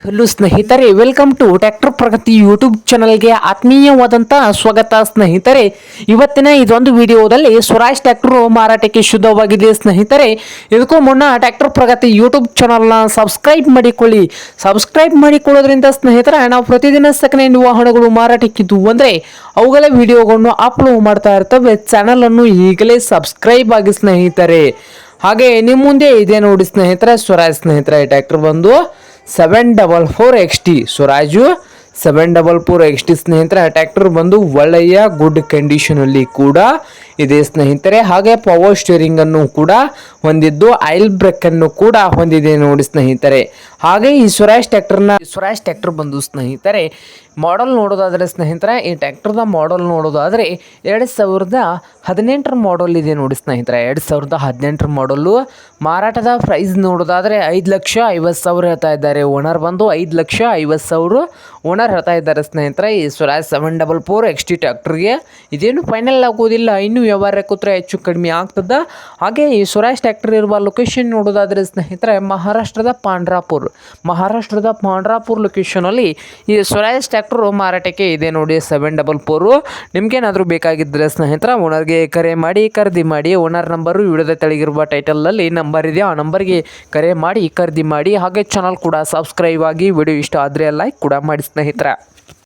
Hello ಸ್ನೇಹಿತರೆ, welcome to tractor Pragati YouTube ಚಾನಲ್ಗೆ ಆತ್ಮೀಯವಾದಂಥ ಸ್ವಾಗತ. ಸ್ನೇಹಿತರೆ, ಇವತ್ತಿನ ಇದೊಂದು ವಿಡಿಯೋದಲ್ಲಿ ಸ್ವರಾಜ್ ಟ್ರ್ಯಾಕ್ಟರ್ ಮಾರಾಟಕ್ಕೆ ಶುದ್ಧವಾಗಿದೆ. ಸ್ನೇಹಿತರೆ, ಇದಕ್ಕೂ ಮುನ್ನ ಟ್ರ್ಯಾಕ್ಟರ್ ಪ್ರಗತಿ ಯೂಟ್ಯೂಬ್ ಚಾನಲ್ನ ಸಬ್ಸ್ಕ್ರೈಬ್ ಮಾಡಿಕೊಳ್ಳಿ. ಸಬ್ಸ್ಕ್ರೈಬ್ ಮಾಡಿಕೊಳ್ಳೋದ್ರಿಂದ ಸ್ನೇಹಿತರೆ, ನಾವು ಪ್ರತಿದಿನ ಸೆಕೆಂಡ್ ಹ್ಯಾಂಡ್ ವಾಹನಗಳು ಮಾರಾಟಕ್ಕಿದ್ದು ಅಂದರೆ ಅವುಗಳ ವಿಡಿಯೋಗಳನ್ನು ಅಪ್ಲೋಡ್ ಮಾಡ್ತಾ ಇರ್ತವೆ. ಚಾನಲನ್ನು ಈಗಲೇ ಸಬ್ಸ್ಕ್ರೈಬ್ ಆಗಿ ಸ್ನೇಹಿತರೆ. ಹಾಗೆ ನಿಮ್ಮ ಮುಂದೆ ಇದೆ ನೋಡಿ ಸ್ನೇಹಿತರೆ, ಸ್ವರಾಜ್ ಸ್ನೇಹಿತರೆ ಟ್ರ್ಯಾಕ್ಟರ್ ಬಂದು 744XT ಸ್ವರಾಜು 744XT ಸ್ನೇಹಿತರೆ. ಟ್ರ್ಯಾಕ್ಟರ್ ಬಂದು ಒಳ್ಳೆಯ ಗುಡ್ ಕಂಡೀಷನಲ್ಲಿ ಕೂಡ ಇದೆ ಸ್ನೇಹಿತರೆ. ಹಾಗೆ ಪವರ್ ಸ್ಟೀರಿಂಗ್ ಅನ್ನು ಕೂಡ ಹೊಂದಿದ್ದು ಆಯಿಲ್ ಬ್ರೇಕ್ ಅನ್ನು ಕೂಡ ಹೊಂದಿದೆ ನೋಡಿ ಸ್ನೇಹಿತರೆ. ಹಾಗೆ ಈ ಸ್ವರಾಜ್ ಟ್ರ್ಯಾಕ್ಟರ್ ಬಂದು ಸ್ನೇಹಿತರೆ ಮಾಡೆಲ್ ನೋಡೋದಾದರೆ ಸ್ನೇಹಿತರೆ, ಈ ಟ್ರ್ಯಾಕ್ಟರ್ದ ಮಾಡೆಲ್ ನೋಡೋದಾದರೆ 2018 ಮಾಡೆಲ್ ಇದೆ ನೋಡಿ ಸ್ನೇಹಿತರೆ. 2018 ಮಾಡೆಲ್ಲು. ಮಾರಾಟದ ಪ್ರೈಸ್ ನೋಡೋದಾದರೆ 5,50,000 ಹೇಳ್ತಾ ಇದ್ದಾರೆ. ಓನರ್ ಬಂದು 5,50,000 ಓನರ್ ಹೇಳ್ತಾ ಇದ್ದಾರೆ ಸ್ನೇಹಿತರೆ. ಈ ಸ್ವರಾಜ್ 744XT ಟ್ರ್ಯಾಕ್ಟರ್ಗೆ ಇದೇನು ಫೈನಲ್ ಆಗೋದಿಲ್ಲ, ಇನ್ನೂ ವ್ಯವಹಾರ ಕೂತ್ರೆ ಹೆಚ್ಚು ಕಡಿಮೆ ಆಗ್ತದೆ. ಹಾಗೆ ಈ ಸ್ವರಾಜ್ ಟ್ರ್ಯಾಕ್ಟರ್ ಇರುವ ಲೊಕೇಶನ್ ನೋಡೋದಾದರೆ ಸ್ನೇಹಿತರೆ, ಮಹಾರಾಷ್ಟ್ರದ ಪಾಂಡ್ರಾಪುರ್ ಲೊಕೇಶನಲ್ಲಿ ಈ ಸ್ವರಾಜ್ ಟ್ರ್ಯಾಕ್ಟರ್ ಮಾರಾಟಕ್ಕೆ ಇದೆ ನೋಡಿ 744. ನಿಮ್ಗೇನಾದರೂ ಬೇಕಾಗಿದ್ದರೆ ಸ್ನೇಹಿತರೆ ಓನರ್ಗೆ ಕರೆ ಮಾಡಿ ಖರೀದಿ ಮಾಡಿ. ಓನರ್ ನಂಬರು ವಿಡಿಯೋದ ತೆಳಗಿರುವ ಟೈಟಲಲ್ಲಿ ನಂಬರ್ ಇದೆ, ಆ ನಂಬರ್ಗೆ ಕರೆ ಮಾಡಿ ಖರೀದಿ ಮಾಡಿ. ಹಾಗೆ ಚಾನಲ್ ಕೂಡ ಸಬ್ಸ್ಕ್ರೈಬ್ ಆಗಿ. ವಿಡಿಯೋ ಇಷ್ಟ ಆದರೆ ಲೈಕ್ ಕೂಡ ಮಾಡಿ ಸ್ನೇಹಿತರೆ.